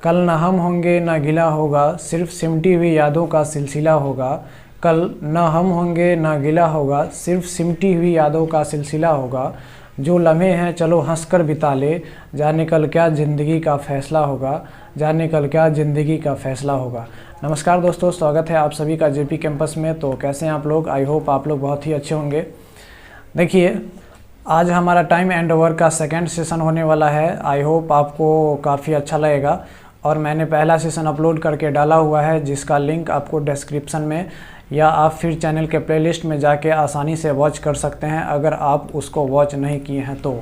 कल न हम होंगे न गिला होगा, सिर्फ सिमटी हुई यादों का सिलसिला होगा। कल न हम होंगे न गिला होगा, सिर्फ सिमटी हुई यादों का सिलसिला होगा। जो लम्हे हैं चलो हंसकर बिता ले, जाने कल क्या ज़िंदगी का फ़ैसला होगा, जाने कल क्या ज़िंदगी का फ़ैसला होगा। नमस्कार दोस्तों, स्वागत है आप सभी का जेपी कैंपस में। तो कैसे हैं आप लोग? आई होप आप लोग बहुत ही अच्छे होंगे। देखिए, आज हमारा टाइम एंड वर्क का सेकंड सेशन होने वाला है। आई होप आपको काफ़ी अच्छा लगेगा। और मैंने पहला सेशन अपलोड करके डाला हुआ है, जिसका लिंक आपको डिस्क्रिप्शन में या आप फिर चैनल के प्लेलिस्ट में जाके आसानी से वॉच कर सकते हैं, अगर आप उसको वॉच नहीं किए हैं तो।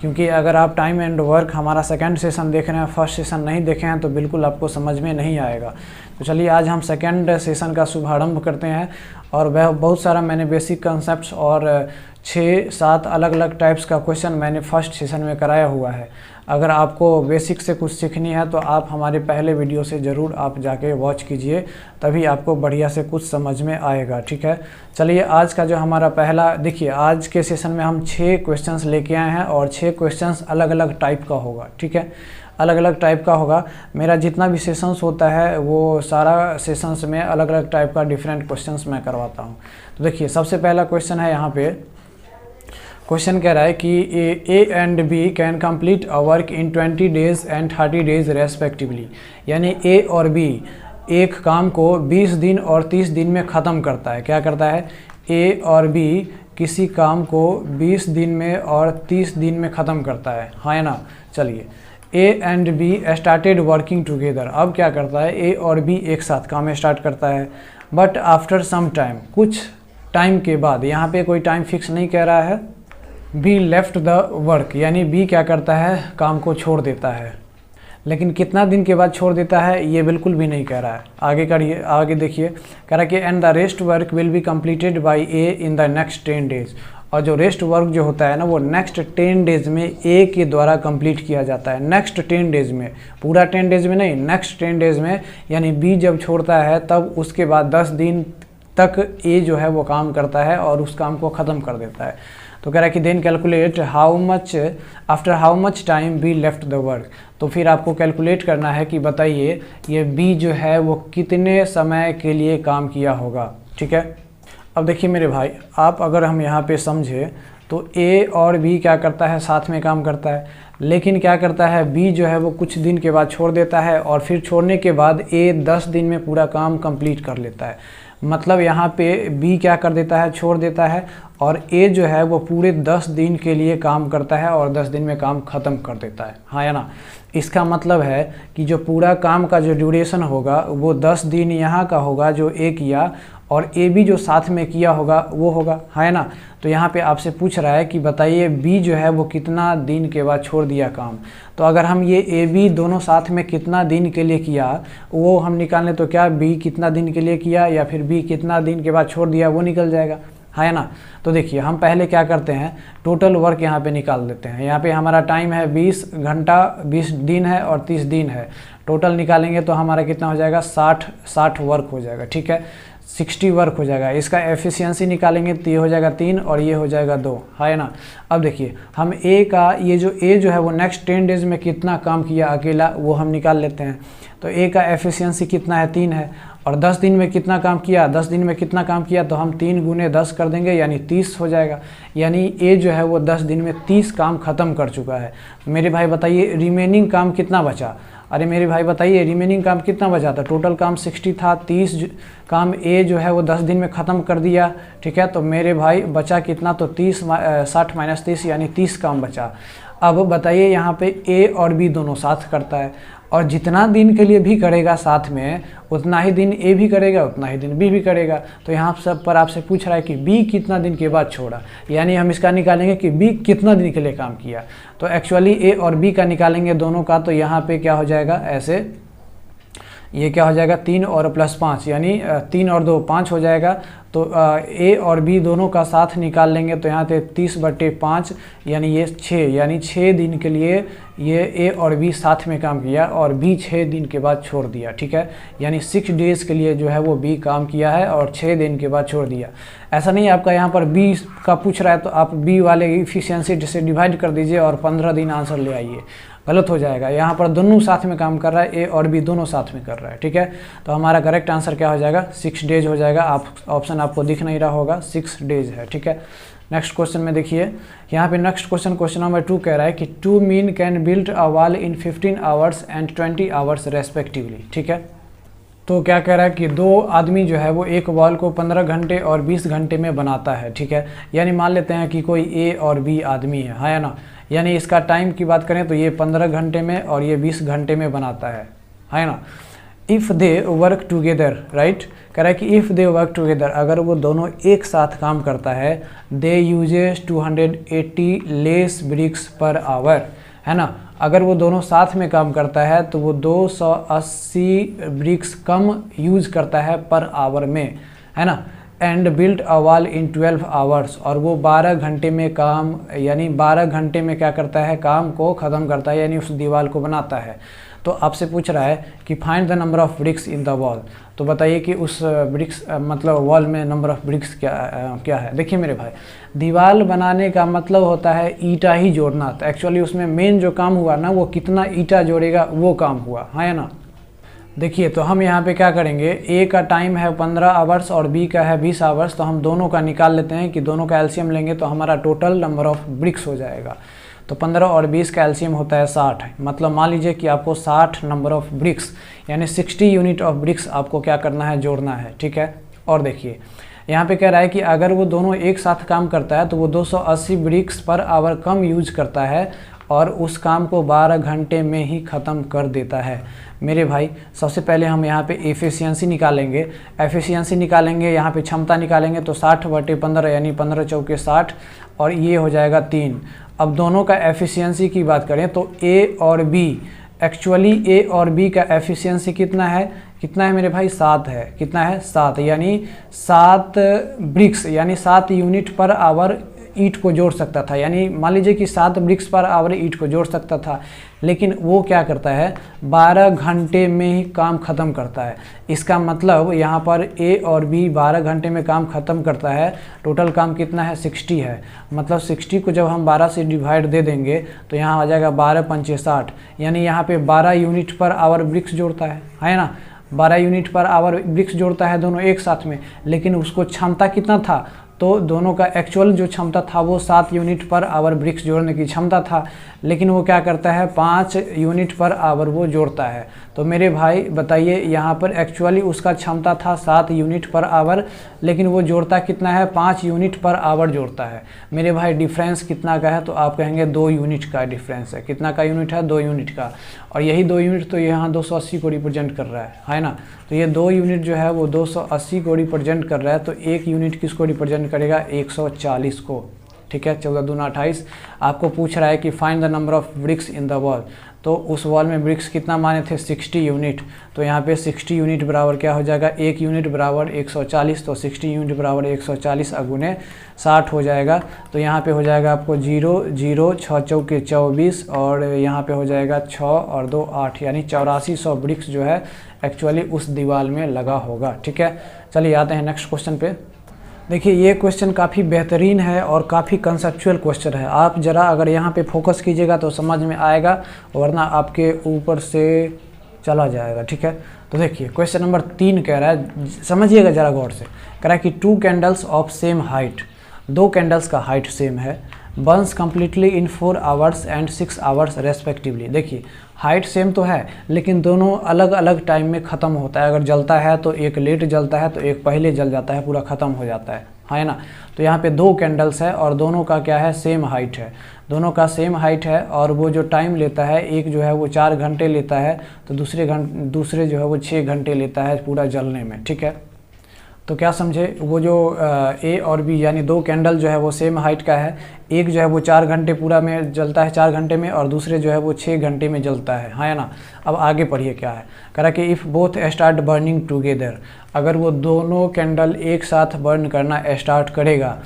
क्योंकि अगर आप टाइम एंड वर्क हमारा सेकंड सेशन देख रहे हैं, फर्स्ट सेशन नहीं देखे हैं, तो बिल्कुल आपको समझ में नहीं आएगा। तो चलिए आज हम सेकंड सेशन का शुभारंभ करते हैं। और वह बहुत सारा मैंने बेसिक कॉन्सेप्ट्स और 6-7 अलग अलग टाइप्स का क्वेश्चन मैंने फर्स्ट सेशन में कराया हुआ है। अगर आपको बेसिक से कुछ सीखनी है तो आप हमारे पहले वीडियो से ज़रूर आप जाके वॉच कीजिए, तभी आपको बढ़िया से कुछ समझ में आएगा। ठीक है, चलिए आज का जो हमारा पहला, देखिए आज के सेशन में हम 6 क्वेश्चंस लेके आए हैं और 6 क्वेश्चंस अलग अलग टाइप का होगा। ठीक है, अलग अलग टाइप का होगा। मेरा जितना भी सेशंस होता है वो सारा सेशंस में अलग अलग टाइप का डिफरेंट क्वेश्चंस मैं करवाता हूँ। तो देखिए, सबसे पहला क्वेश्चन है यहाँ पे। क्वेश्चन कह रहा है कि A and B can complete a work in 20 days and 30 days respectively. यानी ए और बी एक काम को 20 दिन और 30 दिन में ख़त्म करता है। क्या करता है? ए और बी किसी काम को 20 दिन में और 30 दिन में ख़त्म करता है, हाँ या ना? चलिए, ए and be started working together. अब क्या करता है? ए और बी एक साथ काम स्टार्ट करता है। बट आफ्टर सम टाइम, कुछ टाइम के बाद, यहाँ पे कोई टाइम फिक्स नहीं कह रहा है। बी लेफ्ट द वर्क, यानी बी क्या करता है? काम को छोड़ देता है। लेकिन कितना दिन के बाद छोड़ देता है ये बिल्कुल भी नहीं कह रहा है। आगे करिए, आगे देखिए, कह रहा है कि and the rest work will be completed by A in the next 10 days. और जो रेस्ट वर्क जो होता है ना, वो नेक्स्ट 10 डेज में ए के द्वारा कंप्लीट किया जाता है। नेक्स्ट 10 डेज में, पूरा 10 डेज में नहीं, नेक्स्ट 10 डेज में। यानी बी जब छोड़ता है तब उसके बाद 10 दिन तक ए जो है वो काम करता है और उस काम को ख़त्म कर देता है। तो कह रहा है कि then calculate how much after how much time B left the work. तो फिर आपको कैलकुलेट करना है कि बताइए ये बी जो है वो कितने समय के लिए काम किया होगा। ठीक है, अब देखिए मेरे भाई, आप अगर हम यहाँ पे समझे तो ए और बी क्या करता है? साथ में काम करता है। लेकिन क्या करता है? बी जो है वो कुछ दिन के बाद छोड़ देता है और फिर छोड़ने के बाद ए 10 दिन में पूरा काम कंप्लीट कर लेता है। मतलब यहाँ पे बी क्या कर देता है? छोड़ देता है। और ए जो है वो पूरे 10 दिन के लिए काम करता है और 10 दिन में काम ख़त्म कर देता है, हाँ या ना? इसका मतलब है कि जो पूरा काम का जो ड्यूरेशन होगा वो 10 दिन यहाँ का होगा जो ए किया, और ए बी जो साथ में किया होगा वो होगा, है ना? तो यहाँ पे आपसे पूछ रहा है कि बताइए बी जो है वो कितना दिन के बाद छोड़ दिया काम। तो अगर हम ये ए बी दोनों साथ में कितना दिन के लिए किया वो हम निकाल लें, तो क्या बी कितना दिन के लिए किया या फिर बी कितना दिन के बाद छोड़ दिया वो निकल जाएगा, है ना? तो देखिए, हम पहले क्या करते हैं, टोटल वर्क यहाँ पे निकाल देते हैं। यहाँ पे हमारा टाइम है 20 घंटा, 20 दिन है और 30 दिन है। टोटल निकालेंगे तो हमारा कितना हो जाएगा? 60 वर्क हो जाएगा। ठीक है, 60 वर्क हो जाएगा। इसका एफिशिएंसी निकालेंगे तो ये हो जाएगा 3 और ये हो जाएगा 2, है ना? अब देखिए, हम ए का ये जो ए जो है वो नेक्स्ट 10 डेज में कितना काम किया अकेला वो हम निकाल लेते हैं। तो ए का एफिशिएंसी कितना है? 3 है। और 10 दिन में कितना काम किया? 10 दिन में कितना काम किया? तो हम 3 गुने 10 कर देंगे, यानी 30 हो जाएगा। यानी ए जो है वो 10 दिन में 30 काम ख़त्म कर चुका है। मेरे भाई बताइए रिमेनिंग काम कितना बचा? अरे मेरे भाई बताइए रिमेनिंग काम कितना बचा था? टोटल काम 60 था, 30 काम ए जो है वो 10 दिन में ख़त्म कर दिया। ठीक है, तो मेरे भाई बचा कितना? तो 60 माइनस 30 यानी 30 काम बचा। अब बताइए यहाँ पे ए और बी दोनों साथ करता है, और जितना दिन के लिए भी करेगा साथ में उतना ही दिन ए भी करेगा, उतना ही दिन बी भी करेगा। तो यहाँ सब पर आपसे पूछ रहा है कि बी कितना दिन के बाद छोड़ा, यानी हम इसका निकालेंगे कि बी कितना दिन के लिए काम किया। तो एक्चुअली ए और बी का निकालेंगे दोनों का, तो यहाँ पे क्या हो जाएगा? ऐसे ये क्या हो जाएगा? 3 और प्लस 5, यानी 3 और 2 5 हो जाएगा। तो ए और बी दोनों का साथ निकाल लेंगे तो यहाँ पे 30/5 यानी ये 6, यानी 6 दिन के लिए ये ए और बी साथ में काम किया और बी 6 दिन के बाद छोड़ दिया। ठीक है, यानी 6 डेज़ के लिए जो है वो बी काम किया है और 6 दिन के बाद छोड़ दिया। ऐसा नहीं, आपका यहाँ पर बी का पूछ रहा है तो आप बी वाले इफिशियंसी से डिवाइड कर दीजिए और 15 दिन आंसर ले आइए। गलत हो जाएगा। यहाँ पर दोनों साथ में काम कर रहा है, ए और बी दोनों साथ में कर रहा है, ठीक है। तो हमारा करेक्ट आंसर क्या हो जाएगा, 6 डेज हो जाएगा। आप ऑप्शन आपको दिख नहीं रहा होगा, 6 डेज है, ठीक है। नेक्स्ट क्वेश्चन में देखिए, यहाँ पे नेक्स्ट क्वेश्चन नंबर 2 कह रहा है कि 2 men can build a wall in 15 hours and 20 hours respectively, ठीक है। तो क्या कह रहा है कि 2 आदमी जो है वो एक वॉल को 15 घंटे और 20 घंटे में बनाता है, ठीक है। यानी मान लेते हैं कि कोई ए और बी आदमी है ना। यानी इसका टाइम की बात करें तो ये 15 घंटे में और ये 20 घंटे में बनाता है ना। If they work together, right, कह रहा है कि इफ़ दे वर्क टुगेदर, अगर वो दोनों एक साथ काम करता है, they uses 280 less bricks per hour, है ना। अगर वो दोनों साथ में काम करता है तो वो 280 ब्रिक्स कम यूज करता है पर आवर में, है ना। And built a wall in 12 hours, और वो 12 घंटे में काम, यानी 12 घंटे में क्या करता है, काम को ख़त्म करता है, यानी उस दीवार को बनाता है। तो आपसे पूछ रहा है कि find the number of BRICS in the wall. तो बताइए कि उस ब्रिक्स मतलब वॉल में नंबर ऑफ ब्रिक्स क्या है। देखिए मेरे भाई, दीवार बनाने का मतलब होता है ईंटा ही जोड़ना। तो एक्चुअली उसमें मेन जो काम हुआ ना, वो कितना ईंटा जोड़ेगा वो काम हुआ, है ना। देखिए तो हम यहाँ पे क्या करेंगे, ए का टाइम है 15 आवर्स और बी का है 20 आवर्स। तो हम दोनों का निकाल लेते हैं कि दोनों का एलसीएम लेंगे तो हमारा टोटल नंबर ऑफ ब्रिक्स हो जाएगा। तो 15 और 20 का एलसीएम होता है 60। मतलब मान लीजिए कि आपको 60 नंबर ऑफ ब्रिक्स यानी 60 यूनिट ऑफ ब्रिक्स आपको क्या करना है, जोड़ना है, ठीक है। और देखिए यहाँ पे कह रहा है कि अगर वो दोनों एक साथ काम करता है तो वो 280 BRICS per our come use करता है और उस काम को 12 घंटे में ही ख़त्म कर देता है। मेरे भाई सबसे पहले हम यहाँ पे एफिशिएंसी निकालेंगे। यहाँ पे क्षमता निकालेंगे तो 60/15 यानी 15 चौके 60 और ये हो जाएगा 3। अब दोनों का एफिशिएंसी की बात करें तो ए और बी, एक्चुअली ए और बी का एफिशिएंसी कितना है मेरे भाई, 7 है। कितना है, 7, यानी 7 ब्रिक्स यानी 7 यूनिट पर आवर ईंट को जोड़ सकता था। यानी मान लीजिए कि 7 ब्रिक्स पर आवर ईंट को जोड़ सकता था, लेकिन वो क्या करता है, 12 घंटे में ही काम ख़त्म करता है। इसका मतलब यहाँ पर ए और बी 12 घंटे में काम ख़त्म करता है। टोटल काम कितना है, 60 है। मतलब 60 को जब हम 12 से डिवाइड दे देंगे तो यहाँ आ जाएगा 12 पंचे 60, यानी यहाँ पे 12 यूनिट पर आवर ब्रिक्स जोड़ता है ना। 12 यूनिट पर आवर ब्रिक्स जोड़ता है दोनों एक साथ में, लेकिन उसको क्षमता कितना था, तो दोनों का एक्चुअल जो क्षमता था वो 7 यूनिट पर आवर ब्रिक्स जोड़ने की क्षमता था, लेकिन वो क्या करता है, 5 यूनिट पर आवर वो जोड़ता है। तो मेरे भाई बताइए, यहाँ पर एक्चुअली उसका क्षमता था 7 यूनिट पर आवर, लेकिन वो जोड़ता कितना है, 5 यूनिट पर आवर जोड़ता है। मेरे भाई डिफरेंस कितना का है, तो आप कहेंगे 2 यूनिट का डिफरेंस है। कितना का यूनिट है, 2 यूनिट का। और यही 2 यूनिट तो यहाँ 280 को रिप्रेजेंट कर रहा है ना। तो ये 2 यूनिट जो है वो 280 को रिप्रेजेंट कर रहा है। तो 1 यूनिट किसको रिप्रेजेंट करेगा, 140 को, ठीक है। 14 दूना 28। आपको पूछ रहा है कि find the number of BRICS in the wall. तो उस वॉल में ब्रिक्स कितना माने थे, 60 यूनिट। तो यहाँ पे 60 यूनिट बराबर क्या हो जाएगा, 1 यूनिट बराबर 140। तो 60 यूनिट बराबर 140 अगुने 60 हो जाएगा। तो यहाँ पे हो जाएगा आपको 0 0 6 चौके 24 और यहाँ पे हो जाएगा 6 और 2 8, यानी 8400 ब्रिक्स जो है एक्चुअली उस दीवार में लगा होगा, ठीक है। चलिए आते हैं नेक्स्ट क्वेश्चन पे। देखिए ये क्वेश्चन काफ़ी बेहतरीन है और काफ़ी कंसेप्चुअल क्वेश्चन है। आप ज़रा अगर यहाँ पे फोकस कीजिएगा तो समझ में आएगा, वरना आपके ऊपर से चला जाएगा, ठीक है। तो देखिए क्वेश्चन नंबर 3 कह रहा है, समझिएगा ज़रा गौर से। कह रहा है कि 2 candles of same height, 2 candles का हाइट सेम है, Burns completely in 4 hours and 6 hours respectively. देखिए हाइट सेम तो है, लेकिन दोनों अलग अलग टाइम में ख़त्म होता है। अगर जलता है तो एक लेट जलता है तो एक पहले जल जाता है, पूरा ख़त्म हो जाता है ना। तो यहाँ पे 2 कैंडल्स है और दोनों का क्या है, सेम हाइट है। दोनों का सेम हाइट है और वो जो टाइम लेता है, एक जो है वो 4 घंटे लेता है तो दूसरे जो है वो 6 घंटे लेता है पूरा जलने में, ठीक है। तो क्या समझे, वो जो ए और बी यानी 2 कैंडल जो है वो सेम हाइट का है। एक जो है वो 4 घंटे पूरा में जलता है, 4 घंटे में, और दूसरे जो है वो 6 घंटे में जलता है ना। अब आगे पढ़िए क्या है, कह रहा कि if both start burning together, अगर वो दोनों कैंडल एक साथ बर्न करना स्टार्ट करेगा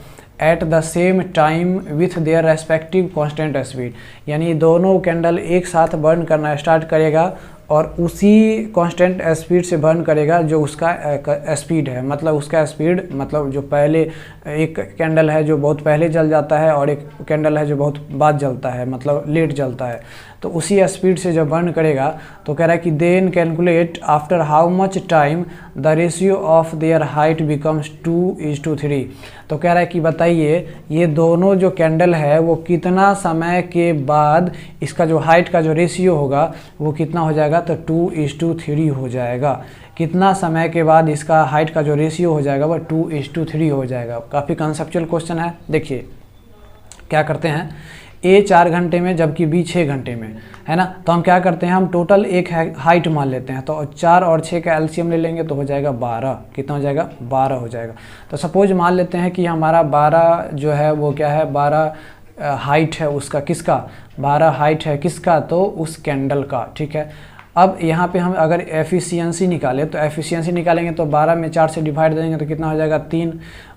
at the same time with their respective constant speed, यानी दोनों कैंडल एक साथ बर्न करना स्टार्ट करेगा और उसी कांस्टेंट स्पीड से बर्न करेगा जो उसका स्पीड है। मतलब उसका स्पीड मतलब जो पहले एक कैंडल है जो बहुत पहले जल जाता है और एक कैंडल है जो बहुत बाद जलता है, मतलब लेट जलता है। तो उसी स्पीड से जब बर्न करेगा तो कह रहा है कि then calculate after how much time the ratio of their height becomes 2:3। तो कह रहा है कि बताइए ये दोनों जो कैंडल है वो कितना समय के बाद इसका जो हाइट का जो रेशियो होगा वो कितना हो जाएगा, तो 2:3 हो जाएगा। कितना समय के बाद इसका हाइट का जो रेशियो हो जाएगा वह 2:3 हो जाएगा। काफ़ी कंसेप्चुअल क्वेश्चन है। देखिए क्या करते हैं, ए 4 घंटे में जबकि बी 6 घंटे में, है ना। तो हम क्या करते हैं, हम टोटल एक हाइट मान लेते हैं। तो 4 और 6 का एलसीएम ले लेंगे तो हो जाएगा 12। कितना हो जाएगा, 12 हो जाएगा। तो सपोज मान लेते हैं कि हमारा 12 जो है वो क्या है, 12 हाइट है उसका, किसका, 12 हाइट है किसका, तो उस कैंडल का, ठीक है। अब यहाँ पे हम अगर एफिशिएंसी निकालें तो एफिशिएंसी निकालेंगे तो 12 में 4 से डिवाइड देंगे तो कितना हो जाएगा, 3,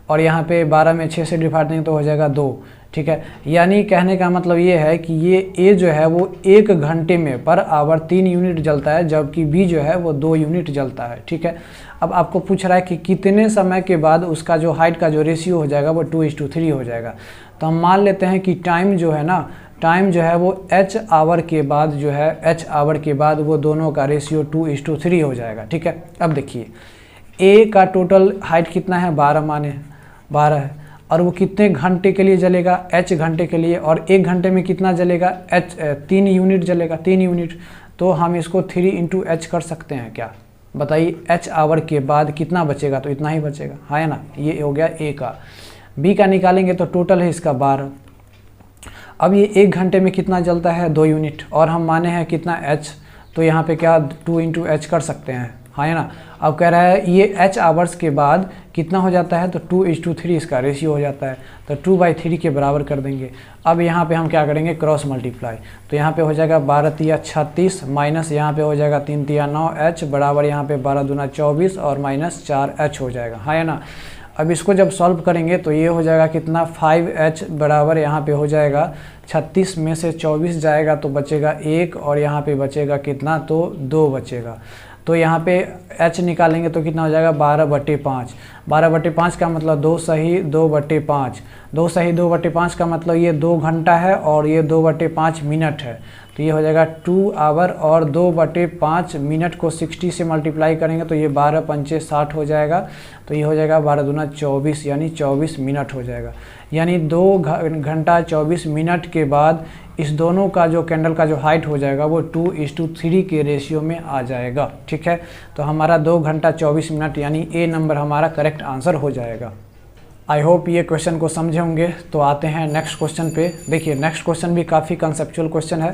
और यहाँ पे 12 में 6 से डिवाइड देंगे तो हो जाएगा 2, ठीक है। यानी कहने का मतलब ये है कि ये ए जो है वो 1 घंटे में पर आवर 3 यूनिट जलता है, जबकि बी जो है वो 2 यूनिट जलता है, ठीक है। अब आपको पूछ रहा है कि कितने समय के बाद उसका जो हाइट का जो रेशियो हो जाएगा वो 2:3 हो जाएगा। तो हम मान लेते हैं कि टाइम जो है ना, टाइम जो है वो h आवर के बाद जो है, h आवर के बाद वो दोनों का रेशियो 2:3 हो जाएगा, ठीक है। अब देखिए ए का टोटल हाइट कितना है, 12 माने 12 है, और वो कितने घंटे के लिए जलेगा, h घंटे के लिए, और 1 घंटे में कितना जलेगा, h 3 यूनिट जलेगा, 3 यूनिट। तो हम इसको 3 × h कर सकते हैं क्या, बताइए। h आवर के बाद कितना बचेगा, तो इतना ही बचेगा, है ना। ये हो गया ए का। बी का निकालेंगे तो टोटल है इसका 12। अब ये 1 घंटे में कितना जलता है, 2 यूनिट, और हम माने हैं कितना h, तो यहाँ पे क्या 2 × h कर सकते हैं, है ना। अब कह रहा है ये h आवर्स के बाद कितना हो जाता है, तो 2:3 इसका रेशियो हो जाता है, तो 2/3 के बराबर कर देंगे। अब यहाँ पे हम क्या करेंगे, क्रॉस मल्टीप्लाई। तो यहाँ पे हो जाएगा 12 × 36 माइनस यहाँ पे हो जाएगा 3 × 9 h बराबर यहाँ पे 12 दूना 24 और माइनस 4h हो जाएगा, है ना। अब इसको जब सॉल्व करेंगे तो ये हो जाएगा कितना, 5h बराबर यहाँ पे हो जाएगा 36 में से 24 जाएगा तो बचेगा 1, और यहाँ पे बचेगा कितना, तो 2 बचेगा। तो यहाँ पे h निकालेंगे तो कितना हो जाएगा, 12/5। 12/5 का मतलब 2 सही 2/5, 2 सही 2/5 का मतलब ये 2 घंटा है और ये 2/5 मिनट है। तो ये हो जाएगा 2 आवर, और 2/5 मिनट को 60 से मल्टीप्लाई करेंगे तो ये 12 पंचे 60 हो जाएगा। तो ये हो जाएगा 12 दूना 24, यानी 24 मिनट हो जाएगा। यानी 2 घंटा 24 मिनट के बाद इस दोनों का जो कैंडल का जो हाइट हो जाएगा वो 2:3 के रेशियो में आ जाएगा, ठीक है। तो हमारा 2 घंटा 24 मिनट यानी ए नंबर हमारा करेक्ट आंसर हो जाएगा। आई होप ये क्वेश्चन को समझे होंगे। तो आते हैं नेक्स्ट क्वेश्चन पे। देखिए नेक्स्ट क्वेश्चन भी काफ़ी कंसेप्चुअल क्वेश्चन है।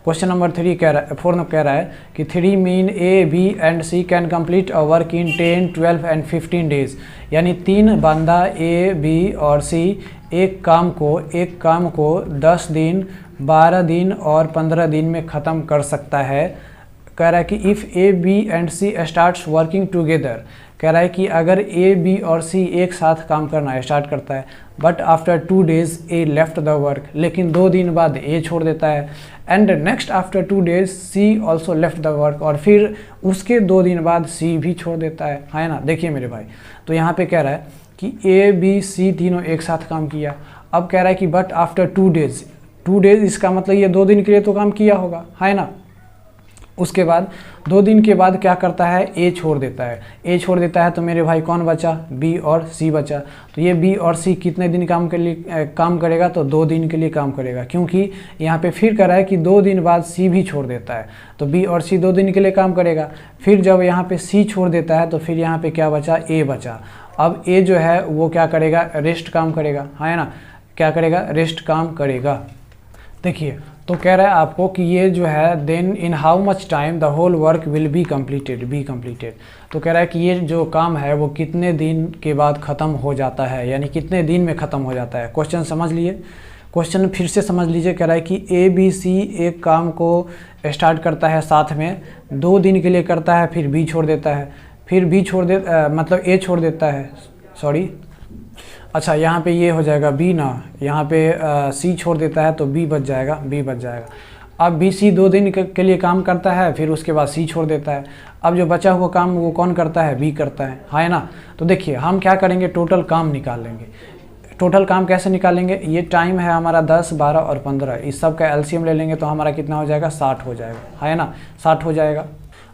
क्वेश्चन नंबर 4 कह रहा है कि 3 mean A, B and C can complete a work in 10, 12 and 15 days. यानी 3 बंदा ए, बी और सी एक काम को 10 दिन, 12 दिन और 15 दिन में ख़त्म कर सकता है। कह रहा है कि if A, B and C starts working together. कह रहा है कि अगर ए, बी और सी एक साथ काम करना स्टार्ट करता है, but after 2 days A left the work, लेकिन 2 दिन बाद ए छोड़ देता है, and next after 2 days C also left the work, और फिर उसके 2 दिन बाद सी भी छोड़ देता है ना। देखिए मेरे भाई, तो यहाँ पे कह रहा है कि ए, बी, सी तीनों एक साथ काम किया। अब कह रहा है कि बट आफ्टर 2 डेज, 2 डेज इसका मतलब ये 2 दिन के लिए तो काम किया होगा, है ना। उसके बाद 2 दिन के बाद क्या करता है, ए छोड़ देता है। ए छोड़ देता है तो मेरे भाई कौन बचा, बी और सी बचा। तो ये बी और सी कितने दिन काम करेगा, तो 2 दिन के लिए काम करेगा, क्योंकि यहाँ पे फिर कह रहा है कि 2 दिन बाद सी भी छोड़ देता है। तो बी और सी 2 दिन के लिए काम करेगा। फिर जब यहाँ पे सी छोड़ देता है तो फिर यहाँ पे क्या बचा, ए बचा। अब ए जो है वो क्या करेगा, रेस्ट काम करेगा, है ना। क्या करेगा, रेस्ट काम करेगा। देखिए तो कह रहा है आपको कि ये जो है then in how much time the whole work will be completed. तो कह रहा है कि ये जो काम है वो कितने दिन के बाद ख़त्म हो जाता है, यानी कितने दिन में ख़त्म हो जाता है। क्वेश्चन समझ लिए, क्वेश्चन फिर से समझ लीजिए। कह रहा है कि ए, बी, सी एक काम को स्टार्ट करता है साथ में, 2 दिन के लिए करता है, फिर बी छोड़ देता है, फिर बी मतलब ए छोड़ देता है, सॉरी अच्छा यहाँ पे ये हो जाएगा बी ना, यहाँ पे सी छोड़ देता है तो बी बच जाएगा। अब बी सी 2 दिन के लिए काम करता है, फिर उसके बाद सी छोड़ देता है। अब जो बचा हुआ काम वो कौन करता है, बी करता है ना। तो देखिए हम क्या करेंगे, टोटल काम निकाल लेंगे। टोटल काम कैसे निकालेंगे, ये टाइम है हमारा 10, 12 और 15, इस सब का एलसीएम ले लेंगे तो हमारा कितना हो जाएगा, 60 हो जाएगा, है ना, 60 हो जाएगा।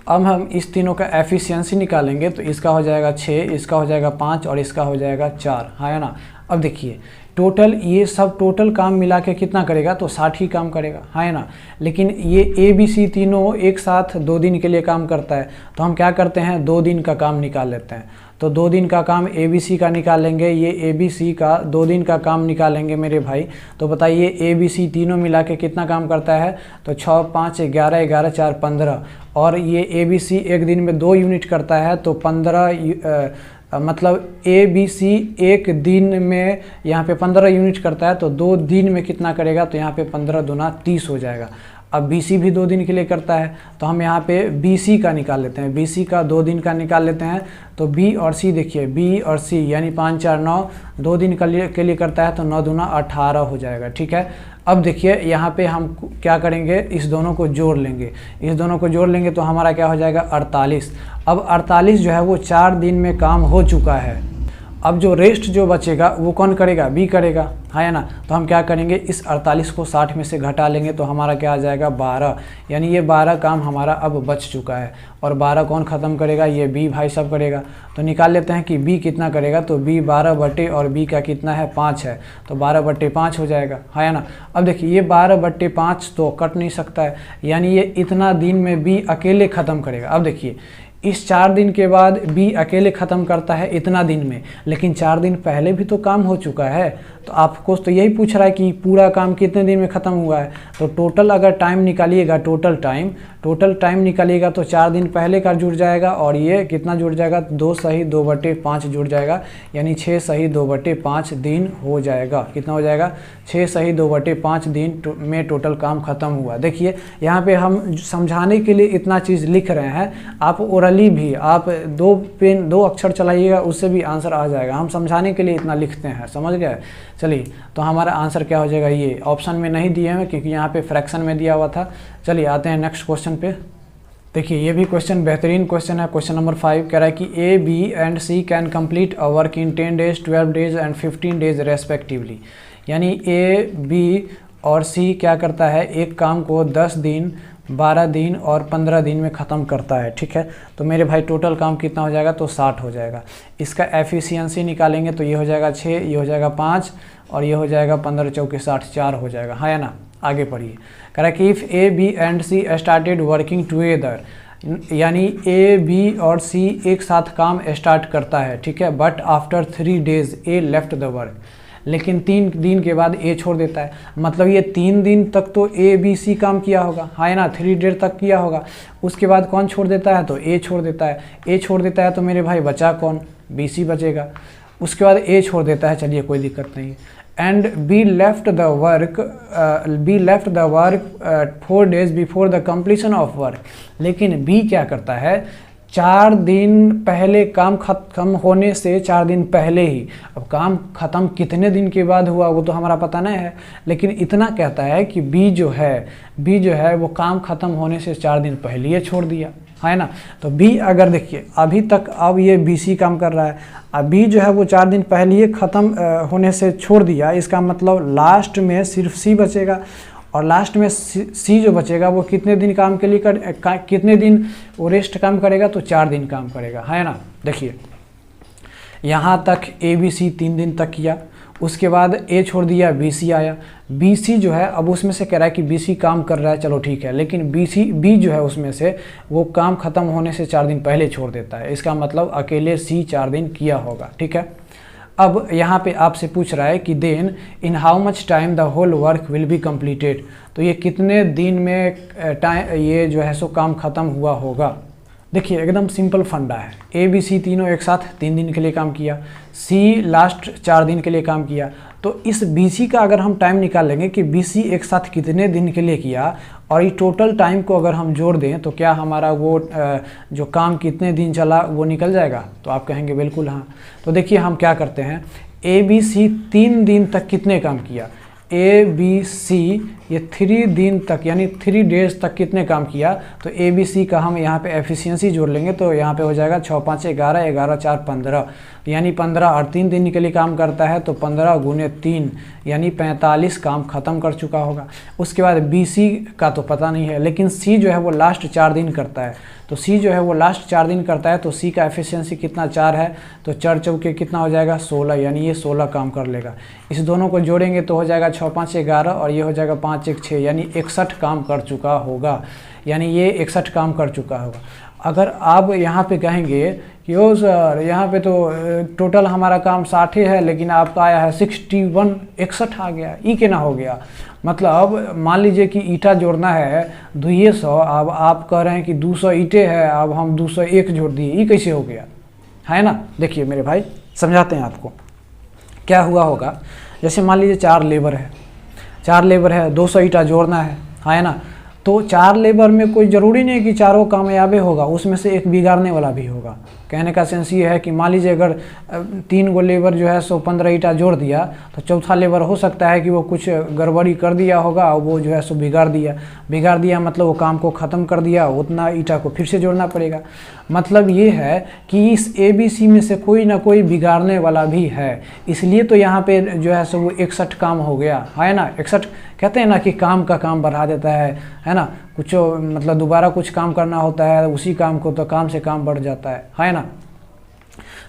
अब हम इस तीनों का एफिशिएंसी निकालेंगे तो इसका हो जाएगा 6, इसका हो जाएगा 5 और इसका हो जाएगा 4, है ना। अब देखिए टोटल ये सब टोटल काम मिला के कितना करेगा, तो 60 ही काम करेगा, है ना। लेकिन ये ABC तीनों एक साथ 2 दिन के लिए काम करता है, तो हम क्या करते हैं, 2 दिन का काम निकाल लेते हैं। तो 2 दिन का काम ABC का निकालेंगे, ये ABC का 2 दिन का काम निकालेंगे मेरे भाई। तो बताइए ABC तीनों मिला के कितना काम करता है, तो 6, 5, 11, 11, 4, 15 और ये ABC एक दिन में 2 यूनिट करता है, तो 15 मतलब ABC एक दिन में यहाँ पे 15 यूनिट करता है, तो 2 दिन में कितना करेगा, तो यहाँ पे 15 दूना 30 हो जाएगा। अब BC भी 2 दिन के लिए करता है, तो हम यहाँ पे BC का निकाल लेते हैं, BC का 2 दिन का निकाल लेते हैं। तो B और C देखिए, B और C यानी 5, 4, 9 2 दिन के लिए करता है, तो 9 दूना 18 हो जाएगा, ठीक है। अब देखिए यहाँ पे हम क्या करेंगे, इस दोनों को जोड़ लेंगे, इस दोनों को जोड़ लेंगे तो हमारा क्या हो जाएगा, 48। अब 48 जो है वो 4 दिन में काम हो चुका है। अब जो रेस्ट जो बचेगा वो कौन करेगा, B करेगा, है ना। तो हम क्या करेंगे, इस 48 को 60 में से घटा लेंगे तो हमारा क्या आ जाएगा, 12, यानी ये 12 काम हमारा अब बच चुका है। और 12 कौन ख़त्म करेगा, ये B भाई सब करेगा। तो निकाल लेते हैं कि B कितना करेगा, तो B 12 बटे और B का कितना है, 5 है, तो 12 बटे 5 हो जाएगा, है ना। अब देखिए ये 12 बटे 5 तो कट नहीं सकता है, यानी ये इतना दिन में B अकेले ख़त्म करेगा। अब देखिए इस 4 दिन के बाद B अकेले ख़त्म करता है इतना दिन में, लेकिन 4 दिन पहले भी तो काम हो चुका है। तो आपको तो यही पूछ रहा है कि पूरा काम कितने दिन में ख़त्म हुआ है। तो टोटल अगर टाइम निकालिएगा, टोटल टाइम निकालिएगा तो 4 दिन पहले का जुड़ जाएगा और ये कितना जुड़ जाएगा, 2 सही 2 बटे 5 जुड़ जाएगा, यानी 6 सही 2 बटे 5 दिन हो जाएगा। कितना हो जाएगा, 6 सही 2 बटे 5 दिन में टोटल काम ख़त्म हुआ। देखिए यहाँ पे हम समझाने के लिए इतना चीज़ लिख रहे हैं, आप ओरली भी आप 2 अक्षर चलाइएगा उससे भी आंसर आ जाएगा। हम समझाने के लिए इतना लिखते हैं, समझ गए। चलिए तो हमारा आंसर क्या हो जाएगा, ये ऑप्शन में नहीं दिए हैं क्योंकि यहाँ पे फ्रैक्शन में दिया हुआ था। चलिए आते हैं नेक्स्ट क्वेश्चन पे। देखिए ये भी क्वेश्चन बेहतरीन क्वेश्चन है। क्वेश्चन नंबर 5 कह रहा है कि A, B and C can complete a work in 10 days, 12 days and 15 days respectively. यानी A, B और C क्या करता है, एक काम को 10 दिन, 12 दिन और 15 दिन में ख़त्म करता है, ठीक है। तो मेरे भाई टोटल काम कितना हो जाएगा, तो 60 हो जाएगा। इसका एफिशिएंसी निकालेंगे तो ये हो जाएगा 6, ये हो जाएगा 5 और ये हो जाएगा 15 चौके 60, 4 हो जाएगा, है ना। आगे पढ़िए, कह रहा है कि if A, B and C started working together, यानी A, B और C एक साथ काम स्टार्ट करता है, ठीक है। But after 3 days A left the work, लेकिन 3 दिन के बाद A छोड़ देता है। मतलब ये 3 दिन तक तो A, B, C काम किया होगा, है ना, 3 डेज तक किया होगा। उसके बाद कौन छोड़ देता है, तो A छोड़ देता है। A छोड़ देता है तो मेरे भाई बचा कौन, BC बचेगा। उसके बाद A छोड़ देता है, चलिए कोई दिक्कत नहीं। And B left the work 4 days before the completion of work. लेकिन B क्या करता है, 4 दिन पहले, काम खत्म होने से 4 दिन पहले ही। अब काम ख़त्म कितने दिन के बाद हुआ वो तो हमारा पता नहीं है, लेकिन इतना कहता है कि B जो है वो काम ख़त्म होने से 4 दिन पहले ही छोड़ दिया, है ना। तो B अगर देखिए अभी तक अब ये BC काम कर रहा है, अब B जो है वो 4 दिन पहले ही ख़त्म होने से छोड़ दिया। इसका मतलब लास्ट में सिर्फ C बचेगा और लास्ट में C जो बचेगा वो कितने दिन काम के लिए कितने दिन वो रेस्ट काम करेगा, तो 4 दिन काम करेगा, है ना। देखिए यहाँ तक ABC 3 दिन तक किया, उसके बाद A छोड़ दिया, BC आया। BC जो है अब उसमें से कह रहा है कि BC काम कर रहा है, चलो ठीक है, लेकिन B जो है उसमें से वो काम ख़त्म होने से 4 दिन पहले छोड़ देता है। इसका मतलब अकेले C 4 दिन किया होगा, ठीक है। अब यहाँ पे आपसे पूछ रहा है कि then in how much time the whole work will be completed. तो ये कितने दिन में ये जो है सो काम ख़त्म हुआ होगा। देखिए एकदम सिंपल फंडा है। A, B, C तीनों एक साथ 3 दिन के लिए काम किया, C लास्ट 4 दिन के लिए काम किया। तो इस BC का अगर हम टाइम निकाल लेंगे कि BC एक साथ कितने दिन के लिए किया और ये टोटल टाइम को अगर हम जोड़ दें तो क्या हमारा वो जो काम कितने दिन चला वो निकल जाएगा। तो आप कहेंगे बिल्कुल हाँ। तो देखिए हम क्या करते हैं, A, B, C 3 दिन तक कितने काम किया, A, B, C ये 3 दिन तक यानी 3 डेज तक कितने काम किया, तो ए बी सी का हम यहाँ पे एफिशिएंसी जोड़ लेंगे तो यहाँ पे हो जाएगा 6 5 11, 11 4 15, यानी 15 और 3 दिन के लिए काम करता है तो 15 गुने 3 यानी 45 काम ख़त्म कर चुका होगा। उसके बाद बी सी का तो पता नहीं है, लेकिन सी जो है वो लास्ट 4 दिन करता है, तो सी जो है वो लास्ट 4 दिन करता है तो सी का एफिशिएंसी कितना 4 है, तो 4 चौके कितना हो जाएगा 16, यानी ये 16 काम कर लेगा। इस दोनों को जोड़ेंगे तो हो जाएगा 6 5 11 और ये हो जाएगा 5 1 6, यानी 61 काम कर चुका होगा, यानी ये 61 काम कर चुका होगा। अगर आप यहाँ पे कहेंगे कि ओ सर यहाँ पे तो टोटल हमारा काम 60 है लेकिन आपका आया है 61, 61 आ गया, ई के ना हो गया। मतलब मान लीजिए कि ईटा जोड़ना है 200, अब आप कह रहे हैं कि 200 ईंटें है, अब हम 201 जोड़ दिए, ये कैसे हो गया, है ना। देखिए मेरे भाई समझाते हैं आपको क्या हुआ होगा। जैसे मान लीजिए 4 लेबर है, 4 लेबर है, 200 ईंटा जोड़ना है ना। तो 4 लेबर में कोई ज़रूरी नहीं कि चारों कामयाबी होगा, उसमें से एक बिगाड़ने वाला भी होगा। कहने का सेंस ये है कि मान लीजिए अगर 3 गो लेबर जो है 115 ईंटा जोड़ दिया तो चौथा लेबर हो सकता है कि वो कुछ गड़बड़ी कर दिया होगा और वो जो है सो बिगाड़ दिया मतलब वो काम को ख़त्म कर दिया, उतना ईंटा को फिर से जोड़ना पड़ेगा। मतलब ये है कि इस ABC में से कोई ना कोई बिगाड़ने वाला भी है, इसलिए तो यहाँ पे जो है सो वो 61 काम हो गया, है ना। 61 कहते हैं ना कि काम का काम बढ़ा देता है ना। कुछ मतलब दोबारा कुछ काम करना होता है उसी काम को, तो काम से काम बढ़ जाता है ना।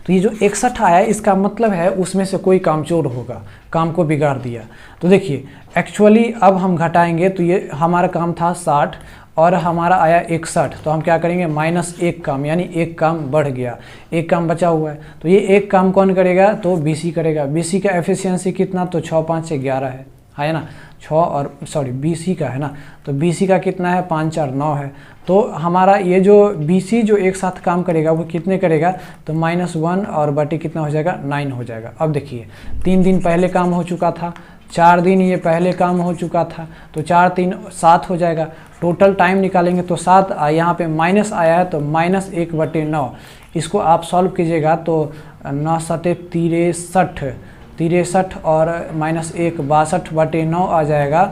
तो ये जो 61 आया इसका मतलब है उसमें से कोई कामचोर होगा, काम को बिगाड़ दिया। तो देखिए एक्चुअली अब हम घटाएंगे तो ये हमारा काम था 60 और हमारा आया 61, तो हम क्या करेंगे -1 काम, यानी 1 काम बढ़ गया, 1 काम बचा हुआ है। तो ये 1 काम कौन करेगा, तो BC करेगा। BC का एफिशिएंसी कितना, तो 6 5 11 है ना। 6 और सॉरी BC का है ना, तो BC का कितना है 5 4 9 है। तो हमारा ये जो BC जो एक साथ काम करेगा वो कितने करेगा, तो -1 और बटे कितना हो जाएगा 9 हो जाएगा। अब देखिए 3 दिन पहले काम हो चुका था, 4 दिन ये पहले काम हो चुका था, तो 4 3 7 हो जाएगा। टोटल टाइम निकालेंगे तो 7, यहाँ पे माइनस आया है तो -1 बटे 9, इसको आप सॉल्व कीजिएगा तो 9 7 63 और -1 62 बटे 9 आ जाएगा।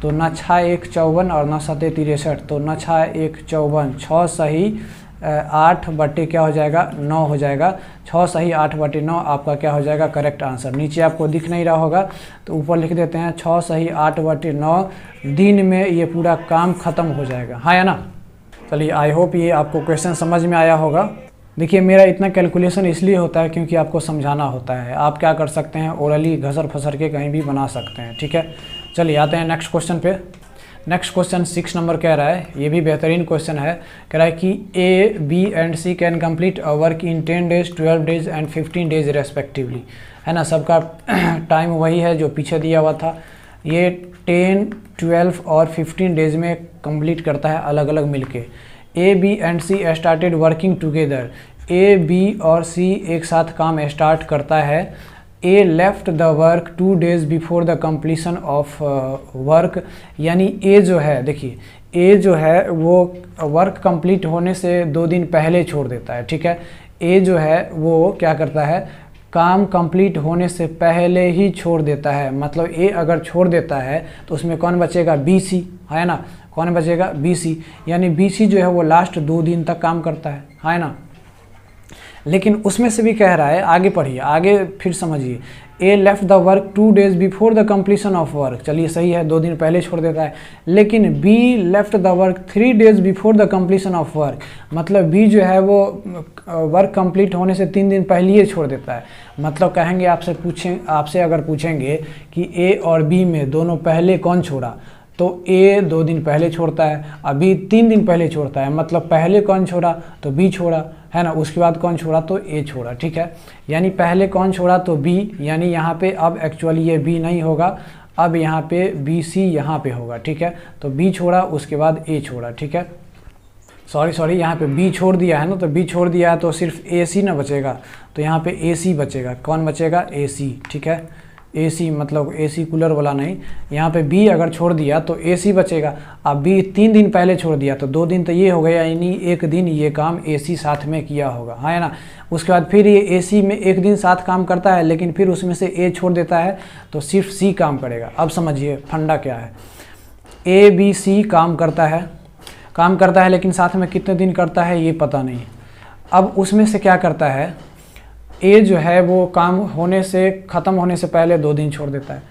तो 9 6 1 54 और 9 7 63, तो 9 6 1 54, 6 सही 8 बटे क्या हो जाएगा 9 हो जाएगा। 6 सही 8 बटे 9 आपका क्या हो जाएगा करेक्ट आंसर। नीचे आपको दिख नहीं रहा होगा तो ऊपर लिख देते हैं 6 सही 8 बटे 9, दिन में ये पूरा काम ख़त्म हो जाएगा, है ना। चलिए आई होप ये आपको क्वेश्चन समझ में आया होगा। देखिए मेरा इतना कैलकुलेशन इसलिए होता है क्योंकि आपको समझाना होता है। आप क्या कर सकते हैं, ओरली घसर फसर के कहीं भी बना सकते हैं, ठीक है। चलिए आते हैं नेक्स्ट क्वेश्चन पे। नेक्स्ट क्वेश्चन 6 नंबर कह रहा है, ये भी बेहतरीन क्वेश्चन है। कह रहा है कि A, B and C can complete a work in 10 days 12 days and 15 days respectively, है ना। सबका टाइम वही है जो पीछे दिया हुआ था। ये 10, 12 और 15 डेज में कंप्लीट करता है अलग अलग मिलके। A, B and C started working together. A, B और C एक साथ काम स्टार्ट करता है। A left the work 2 days before the completion of work, यानी A जो है, देखिए A जो है वो वर्क कंप्लीट होने से 2 दिन पहले छोड़ देता है, ठीक है। A जो है वो क्या करता है, काम कंप्लीट होने से पहले ही छोड़ देता है। मतलब A अगर छोड़ देता है तो उसमें कौन बचेगा, BC, है ना। कौन बचेगा, BC, यानी BC जो है वो लास्ट 2 दिन तक काम करता है ना। लेकिन उसमें से भी कह रहा है, आगे पढ़िए, आगे फिर समझिए। A left the work 2 days before the completion of work, चलिए सही है, 2 दिन पहले छोड़ देता है। लेकिन B left the work 3 days before the completion of work, मतलब B जो है वो वर्क कंप्लीट होने से 3 दिन पहले ही छोड़ देता है। मतलब कहेंगे आपसे अगर पूछेंगे कि A और B में दोनों पहले कौन छोड़ा, तो A 2 दिन पहले छोड़ता है, अभी 3 दिन पहले छोड़ता है। मतलब पहले कौन छोड़ा, तो B छोड़ा, है ना। उसके बाद कौन छोड़ा, तो A छोड़ा, ठीक है। यानी पहले कौन छोड़ा, तो B, यानी यहाँ पे अब एक्चुअली ये B नहीं होगा, अब यहाँ पे BC यहाँ पे होगा, ठीक है। तो B छोड़ा, उसके बाद A छोड़ा, ठीक है। सॉरी यहाँ पे B छोड़ दिया है ना, तो B छोड़ दिया है तो सिर्फ AC ना बचेगा, तो यहाँ पे AC बचेगा। कौन बचेगा, AC, ठीक है। AC मतलब AC कूलर वाला नहीं, यहाँ पे B अगर छोड़ दिया तो AC बचेगा। अब B 3 दिन पहले छोड़ दिया तो 2 दिन तो ये हो गया, यानी 1 दिन ये काम AC साथ में किया होगा, है ना। उसके बाद फिर ये AC में 1 दिन साथ काम करता है, लेकिन फिर उसमें से A छोड़ देता है तो सिर्फ C काम करेगा। अब समझिए फंडा क्या है। ABC काम करता है लेकिन साथ में कितने दिन करता है ये पता नहीं। अब उसमें से क्या करता है, A जो है वो काम होने से ख़त्म होने से पहले 2 दिन छोड़ देता है,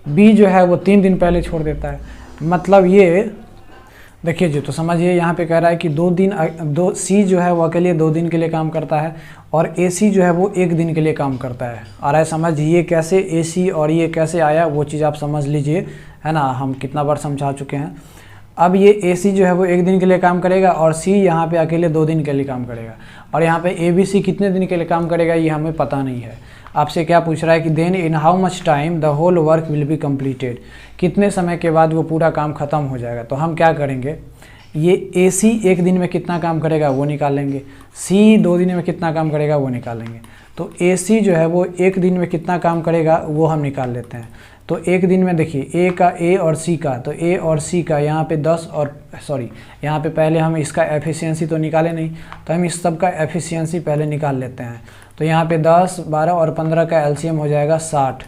B जो है वो 3 दिन पहले छोड़ देता है। मतलब ये देखिए जी, तो समझिए यहाँ पे कह रहा है कि C जो है वो अकेले 2 दिन के लिए काम करता है और AC जो है वो 1 दिन के लिए काम करता है। आ रहा है समझ, ये कैसे AC और ये कैसे आया वो चीज़ आप समझ लीजिए, है ना, हम कितना बार समझा चुके हैं। अब ये AC जो है वो 1 दिन के लिए काम करेगा और C यहाँ पे अकेले 2 दिन के लिए काम करेगा, और यहाँ पे ABC कितने दिन के लिए काम करेगा ये हमें पता नहीं है। आपसे क्या पूछ रहा है कि then in how much time the whole work will be completed, कितने समय के बाद वो पूरा काम ख़त्म हो जाएगा। तो हम क्या करेंगे, ये AC 1 दिन में कितना काम करेगा वो निकालेंगे, C 2 दिन में कितना काम करेगा वो निकालेंगे। तो AC जो है वो 1 दिन में कितना काम करेगा वो हम निकाल लेते हैं। तो 1 दिन में देखिए A और C का, तो A और C का यहाँ पे 10 और यहाँ पे पहले हम इसका एफिशिएंसी तो निकाले नहीं, तो हम इस सब का एफिशिएंसी पहले निकाल लेते हैं। तो यहाँ पे 10, 12 और 15 का एलसीएम हो जाएगा 60।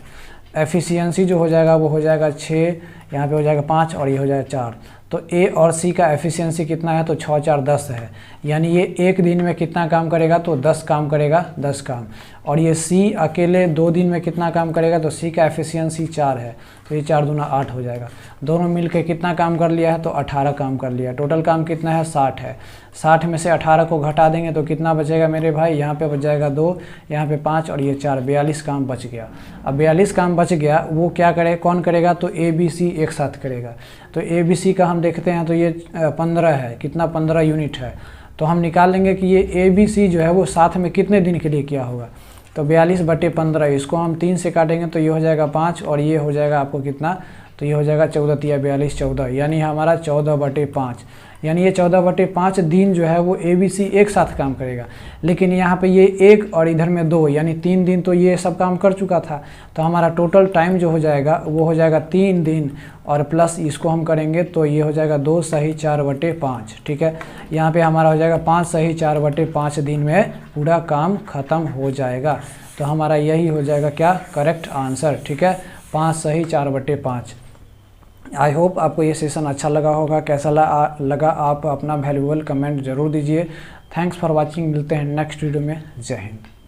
एफिशिएंसी जो हो जाएगा वो हो जाएगा 6, यहाँ पे हो जाएगा 5 और ये हो जाएगा 4। तो A और C का एफिशिएंसी कितना है, तो 6 4 10 है, यानी ये 1 दिन में कितना काम करेगा, तो 10 काम करेगा, 10 काम। और ये C अकेले 2 दिन में कितना काम करेगा, तो C का एफिशिएंसी 4 है, तो ये 4 दूना 8 हो जाएगा। दोनों मिलकर कितना काम कर लिया है, तो 18 काम कर लिया। टोटल काम कितना है, 60 है। 60 में से 18 को घटा देंगे तो कितना बचेगा मेरे भाई, यहाँ पे बच जाएगा 2, यहाँ पे 5 और ये 4, 42 काम बच गया। अब 42 काम बच गया, वो क्या करे, कौन करेगा, तो ABC एक साथ करेगा। तो ABC का हम देखते हैं तो ये 15 है, कितना 15 यूनिट है। तो हम निकाल लेंगे कि ये ABC जो है वो साथ में कितने दिन के लिए किया होगा। तो 42/15, इसको हम 3 से काटेंगे तो ये हो जाएगा 5 और ये हो जाएगा आपको कितना, तो ये हो जाएगा 14 या 42 14, यानी हमारा 14/5, यानी ये 14/5 दिन जो है वो ABC एक साथ काम करेगा। लेकिन यहाँ पे ये 1 और इधर में 2, यानी 3 दिन तो ये सब काम कर चुका था। तो हमारा टोटल टाइम जो हो जाएगा वो हो जाएगा 3 दिन और प्लस इसको हम करेंगे तो ये हो जाएगा 2 सही 4/5। ठीक है, यहाँ पे हमारा हो जाएगा 5 सही 4/5 दिन में पूरा काम ख़त्म हो जाएगा। तो हमारा यही हो जाएगा क्या, करेक्ट आंसर। ठीक है, 5 सही 4/5। आई होप आपको ये सेशन अच्छा लगा होगा। कैसा लगा आप अपना वैल्यूएबल कमेंट ज़रूर दीजिए। थैंक्स फॉर वाचिंग, मिलते हैं नेक्स्ट वीडियो में। जय हिंद।